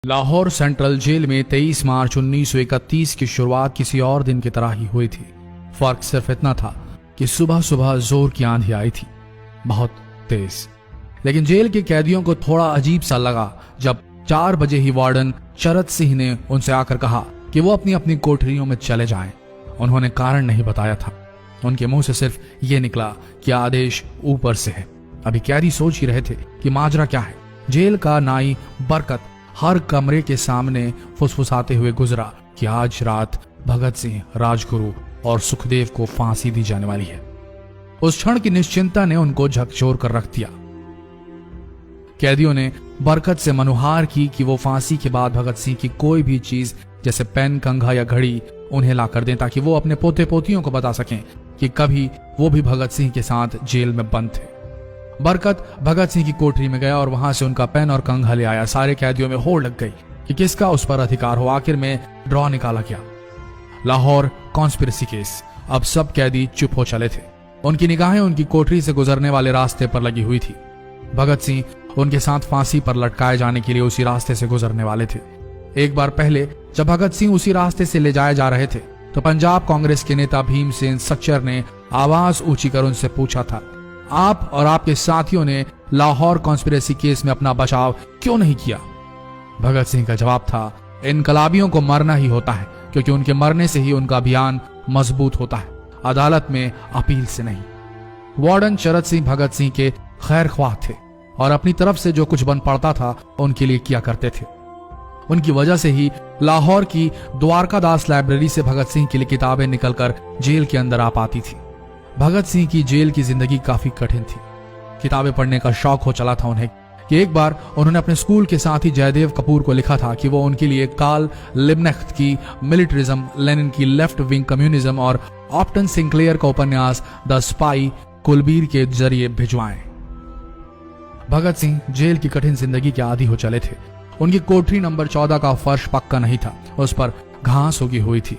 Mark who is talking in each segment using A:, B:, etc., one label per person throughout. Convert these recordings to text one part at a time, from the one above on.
A: Lahore central jail में 23 मार्च 1931 की शुरुआत किसी और दिन की तरह ही हुई थी। फर्क सिर्फ इतना था कि सुबह सुबह जोर की आंधी आई थी, बहुत तेज। लेकिन जेल के कैदियों को थोड़ा अजीब सा लगा जब 4 बजे ही वार्डन चरत सिंह ने उनसे आकर कहा कि वो अपनी अपनी कोठरियों में चले जाएं। उन्होंने कारण नहीं बताया था। उनके मुंह से सिर्फ ये निकला कि आदेश ऊपर से है। अभी कैदी सोच ही रहे थे कि माजरा क्या है। जेल का नाई बरकत हर कमरे के सामने फुसफुसाते हुए गुजरा कि आज रात भगत सिंह, राजगुरु और सुखदेव को फांसी दी जाने वाली है। उस क्षण की निश्चिंता ने उनको झकझोर कर रख दिया। कैदियों ने बरकत से मनुहार की कि वो फांसी के बाद भगत सिंह की कोई भी चीज जैसे पेन, कंघा या घड़ी उन्हें ला कर दें ताकि वो अपने पोते पोतियों को बता सकें कि कभी वो भी भगत सिंह के साथ जेल में बंद थे। बरकत भगत सिंह की कोठरी में गया और वहां से उनका पेन और कंघा ले आया। सारे कैदियों में होड़ लग गई कि किसका उस पर अधिकार हो। आखिर में ड्रॉ निकाला गया, लाहौर कॉन्स्पिरेसी केस। अब सब कैदी चुप हो चले थे। उनकी निगाहें उनकी कोठरी से गुजरने वाले रास्ते पर लगी हुई थी। भगत सिंह उनके साथ फांसी पर लटकाए जाने के लिए उसी रास्ते से गुजरने वाले थे। एक बार पहले जब भगत सिंह उसी रास्ते से ले जाए जा रहे थे तो पंजाब कांग्रेस के नेता भीमसेन सच्चर ने आवाज ऊंची कर उनसे पूछा था, आप और आपके साथियों ने लाहौर कॉन्स्पिरेसी केस में अपना बचाव क्यों नहीं किया? भगत सिंह का जवाब था, इनकलाबियों को मरना ही होता है क्योंकि उनके मरने से ही उनका अभियान मजबूत होता है, अदालत में अपील से नहीं। वार्डन चरत सिंह भगत सिंह के खैर ख्वाह थे और अपनी तरफ से जो कुछ बन पड़ता था उनके लिए किया करते थे। उनकी वजह से ही लाहौर की द्वारकादास लाइब्रेरी से भगत सिंह के लिए किताबें निकलकर जेल के अंदर आ पाती थी। भगत सिंह की जेल की जिंदगी काफी कठिन थी। किताबें पढ़ने का शौक हो चला था उन्हें कि एक बार उन्होंने अपने स्कूल के साथी जयदेव कपूर को लिखा था कि वो उनके लिए कार्ल लिब्कनेख्त की मिलिटरिज्म, लेनिन की लेफ्ट विंग कम्युनिज्म और ऑप्टन सिंक्लेयर का उपन्यास द स्पाई कुलबीर के जरिए भिजवाएं। भगत सिंह जेल की कठिन जिंदगी के आदी हो चले थे। उनकी कोठरी नंबर 14 का फर्श पक्का नहीं था, उस पर घास उगी हुई थी।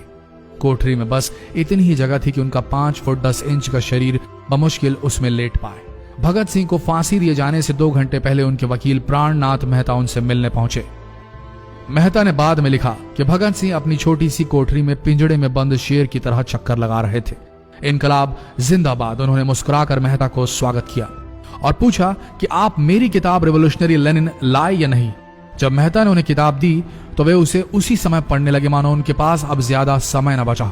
A: कोठरी में बस इतनी ही जगह थी कि उनका 5 फुट 10 इंच का शरीर बमुश्किल उसमें लेट पाए। भगत सिंह को फांसी दिए जाने से 2 घंटे पहले उनके वकील प्राणनाथ मेहता उनसे मिलने पहुंचे। मेहता ने बाद में लिखा कि भगत सिंह अपनी छोटी सी कोठरी में पिंजड़े में बंद शेर की तरह चक्कर लगा रहे थे। इनकलाब जिंदाबाद। उन्होंने मुस्कुराकर मेहता को स्वागत किया और पूछा कि आप मेरी किताब रिवोल्यूशनरी लेनिन लाए या नहीं। जब मेहता ने उन्हें किताब दी तो वे उसे उसी समय पढ़ने लगे मानो उनके पास अब ज्यादा समय न बचा।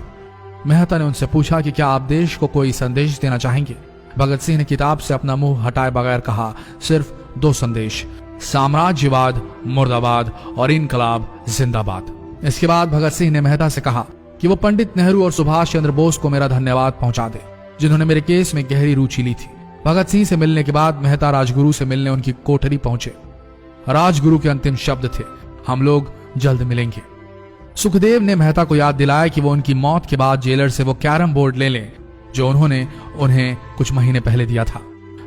A: मेहता ने उनसे पूछा कि क्या आप देश को कोई संदेश देना चाहेंगे। भगत सिंह ने किताब से अपना मुंह हटाए बगैर कहा, सिर्फ 2 संदेश, साम्राज्यवाद मुर्दाबाद और इनकलाब जिंदाबाद। इसके बाद भगत सिंह ने मेहता से कहा कि वो पंडित नेहरू और सुभाष चंद्र बोस को मेरा धन्यवाद पहुंचा दे जिन्होंने मेरे केस में गहरी रुचि ली थी। भगत सिंह से मिलने के बाद मेहता राजगुरु से मिलने उनकी कोठरी पहुंचे। राजगुरु के अंतिम शब्द थे, हम लोग जल्द मिलेंगे। सुखदेव ने मेहता को याद दिलाया कि वो उनकी मौत के बाद जेलर से वो कैरम बोर्ड ले लें जो उन्होंने उन्हें कुछ महीने पहले दिया था।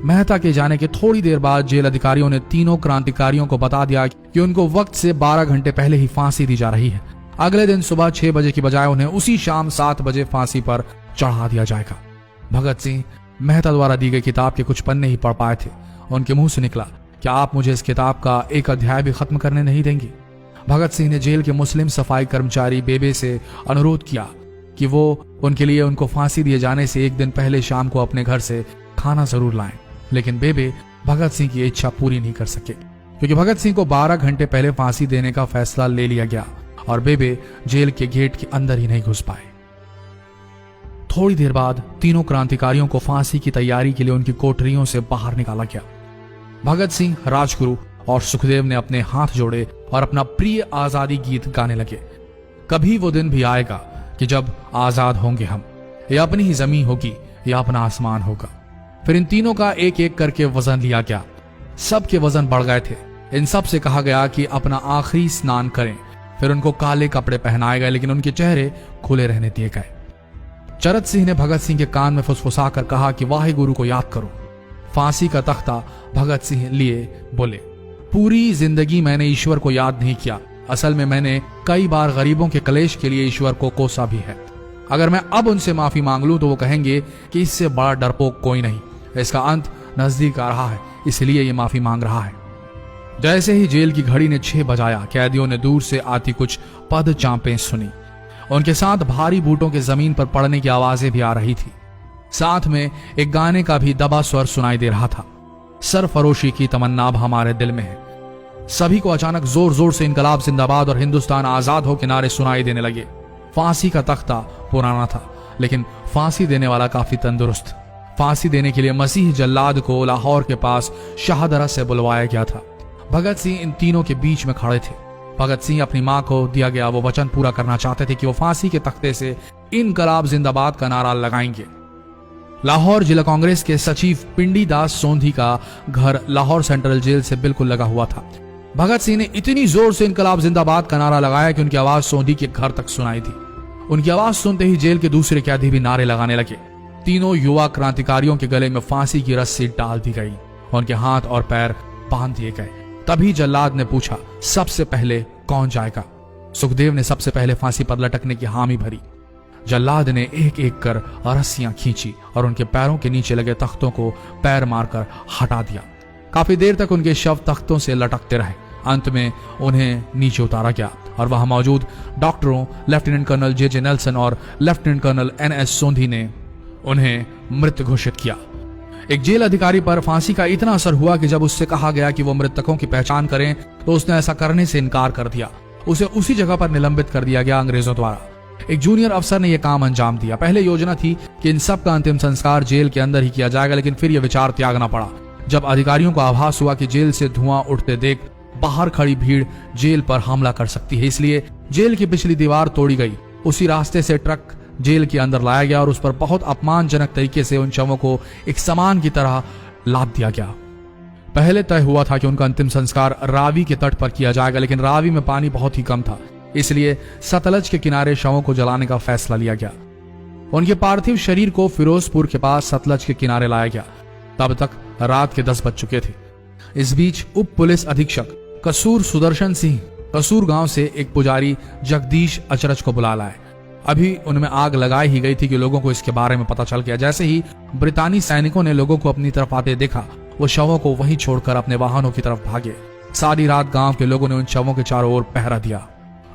A: मेहता के जाने के थोड़ी देर बाद जेल अधिकारियों ने तीनों क्रांतिकारियों को बता दिया कि उनको वक्त से 12 घंटे पहले ही फांसी दी जा रही है। अगले दिन सुबह 6 बजे की बजाय उन्हें उसी शाम 7 बजे फांसी पर चढ़ा दिया जाएगा। भगत सिंह मेहता द्वारा दी गई किताब के कुछ पन्ने ही पढ़ पाए थे। उनके मुंह से निकला, क्या आप मुझे इस किताब का एक अध्याय भी खत्म करने नहीं देंगे? भगत सिंह ने जेल के मुस्लिम सफाई कर्मचारी बेबे से अनुरोध किया कि वो उनके लिए उनको फांसी दिए जाने से 1 दिन पहले शाम को अपने घर से खाना जरूर लाएं। लेकिन बेबे भगत सिंह की इच्छा पूरी नहीं कर सके क्योंकि भगत सिंह को 12 घंटे पहले फांसी देने का फैसला ले लिया गया और बेबे जेल के गेट के अंदर ही नहीं घुस पाए। थोड़ी देर बाद तीनों क्रांतिकारियों को फांसी की तैयारी के लिए उनकी कोठरियों से बाहर निकाला गया। भगत सिंह, राजगुरु और सुखदेव ने अपने हाथ जोड़े और अपना प्रिय आजादी गीत गाने लगे। कभी वो दिन भी आएगा कि जब आजाद होंगे हम, या अपनी ही जमीन होगी या अपना आसमान होगा। फिर इन तीनों का एक एक करके वजन लिया गया। सबके वजन बढ़ गए थे। इन सब से कहा गया कि अपना आखिरी स्नान करें। फिर उनको काले कपड़े पहनाए गए लेकिन उनके चेहरे खुले रहने दिए गए। चरत सिंह ने भगत सिंह के कान में फुसफुसा कर कहा कि वाहे गुरु को याद करो। फांसी का तख्ता भगत सिंह लिए बोले, पूरी जिंदगी मैंने ईश्वर को याद नहीं किया। असल में मैंने कई बार गरीबों के कलेश के लिए ईश्वर को कोसा भी है। अगर मैं अब उनसे माफी मांग लूं तो वो कहेंगे कि इससे बड़ा डरपोक कोई नहीं। इसका अंत नजदीक आ रहा है, इसलिए ये माफी मांग रहा है। जैसे ही जेल की घड़ी ने 6 बजाया, कैदियों ने दूर से आती कुछ पद चांपें सुनी। उनके साथ भारी बूटों के जमीन पर पड़ने की आवाजें भी आ रही थी। साथ में एक गाने का भी दबा स्वर सुनाई दे रहा था। सरफरोशी की तमन्ना अब हमारे दिल में है। सभी को अचानक जोर जोर से इनकलाब जिंदाबाद और हिंदुस्तान आजाद हो के नारे सुनाई देने लगे। फांसी का तख्ता पुराना था, लेकिन फांसी देने वाला काफी तंदुरुस्त। फांसी देने के लिए मसीह जल्लाद को लाहौर के पास शाहदरा से बुलवाया गया था। भगत सिंह इन तीनों के बीच में खड़े थे। भगत सिंह अपनी मां को दिया गया वो वचन पूरा करना चाहते थे कि वो फांसी के तख्ते से इनकलाब जिंदाबाद का नारा लगाएंगे। लाहौर जिला कांग्रेस के सचिव पिंडी दास सोंधी का घर लाहौर सेंट्रल जेल से बिल्कुल लगा हुआ था। भगत सिंह ने इतनी जोर से इनकलाब जिंदाबाद का नारा लगाया कि उनकी आवाज सोंधी के घर तक सुनाई थी। उनकी आवाज सुनते ही जेल के दूसरे कैदी भी नारे लगाने लगे। तीनों युवा क्रांतिकारियों के गले में फांसी की रस्सी डाल दी गई, उनके हाथ और पैर बांध दिए गए। तभी जल्लाद ने पूछा, सबसे पहले कौन जाएगा? सुखदेव ने सबसे पहले फांसी पर लटकने की हामी भरी। जल्लाद ने एक एक कर रस्सियां खींची और उनके पैरों के नीचे लगे तख्तों को पैर मारकर हटा दिया। काफी देर तक उनके शव तख्तों से लटकते रहे। अंत में उन्हें नीचे उतारा गया और वहां मौजूद डॉक्टरों लेफ्टिनेंट कर्नल जे नेल्सन और लेफ्टिनेंट कर्नल NS सोंधी ने उन्हें मृत घोषित किया। एक जेल अधिकारी पर फांसी का इतना असर हुआ कि जब उससे कहा गया कि वो मृतकों की पहचान करें तो उसने ऐसा करने से इनकार कर दिया। उसे उसी जगह पर निलंबित कर दिया गया अंग्रेजों द्वारा। एक जूनियर अफसर ने यह काम अंजाम दिया। पहले योजना थी कि इन सब का अंतिम संस्कार जेल के अंदर ही किया जाएगा, लेकिन फिर यह विचार त्यागना पड़ा जब अधिकारियों को आभास हुआ कि जेल से धुआं उठते देख बाहर खड़ी भीड़ जेल पर हमला कर सकती है। इसलिए जेल की पिछली दीवार तोड़ी गई। उसी रास्ते से ट्रक जेल के अंदर लाया गया और उस पर बहुत अपमानजनक तरीके से उन शवों को एक सामान की तरह लाद दिया गया। पहले तय हुआ था कि उनका अंतिम संस्कार रावी के तट पर किया जाएगा, लेकिन रावी में पानी बहुत ही कम था, इसलिए सतलज के किनारे शवों को जलाने का फैसला लिया गया। उनके पार्थिव शरीर को फिरोजपुर के पास सतलज के किनारे लाया गया। तब तक रात के 10 बज चुके थे। इस बीच उप पुलिस अधीक्षक कसूर सुदर्शन सिंह कसूर गांव से एक पुजारी जगदीश अचरज को बुला लाए। अभी उनमें आग लगाई ही गई थी कि लोगों को इसके बारे में पता चल गया। जैसे ही ब्रितानी सैनिकों ने लोगों को अपनी तरफ आते देखा, वो शवों को वहीं छोड़कर अपने वाहनों की तरफ भागे। सारी रात गांव के लोगों ने उन शवों के चारों ओर पहरा दिया।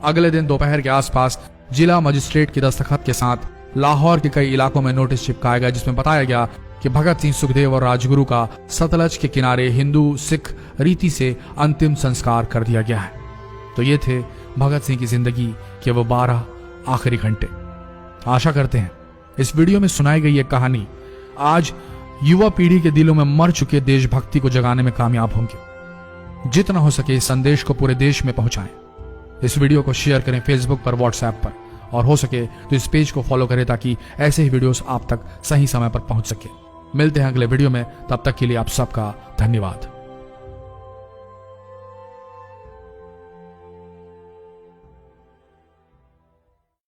A: अगले दिन दोपहर के आसपास जिला मजिस्ट्रेट की दस्तखत के साथ लाहौर के कई इलाकों में नोटिस चिपकाया गया, जिसमें बताया गया कि भगत सिंह, सुखदेव और राजगुरु का सतलज के किनारे हिंदू सिख रीति से अंतिम संस्कार कर दिया गया है। तो ये थे भगत सिंह की जिंदगी के वो 12 आखिरी घंटे। आशा करते हैं इस वीडियो में सुनाई गई ये कहानी आज युवा पीढ़ी के दिलों में मर चुके देशभक्ति को जगाने में कामयाब होंगे। जितना हो सके इस संदेश को पूरे देश में पहुंचाएं। इस वीडियो को शेयर करें फेसबुक पर, व्हाट्सएप पर, और हो सके तो इस पेज को फॉलो करें ताकि ऐसे ही वीडियोस आप तक सही समय पर पहुंच सके। मिलते हैं अगले वीडियो में, तब तक के लिए आप सबका धन्यवाद।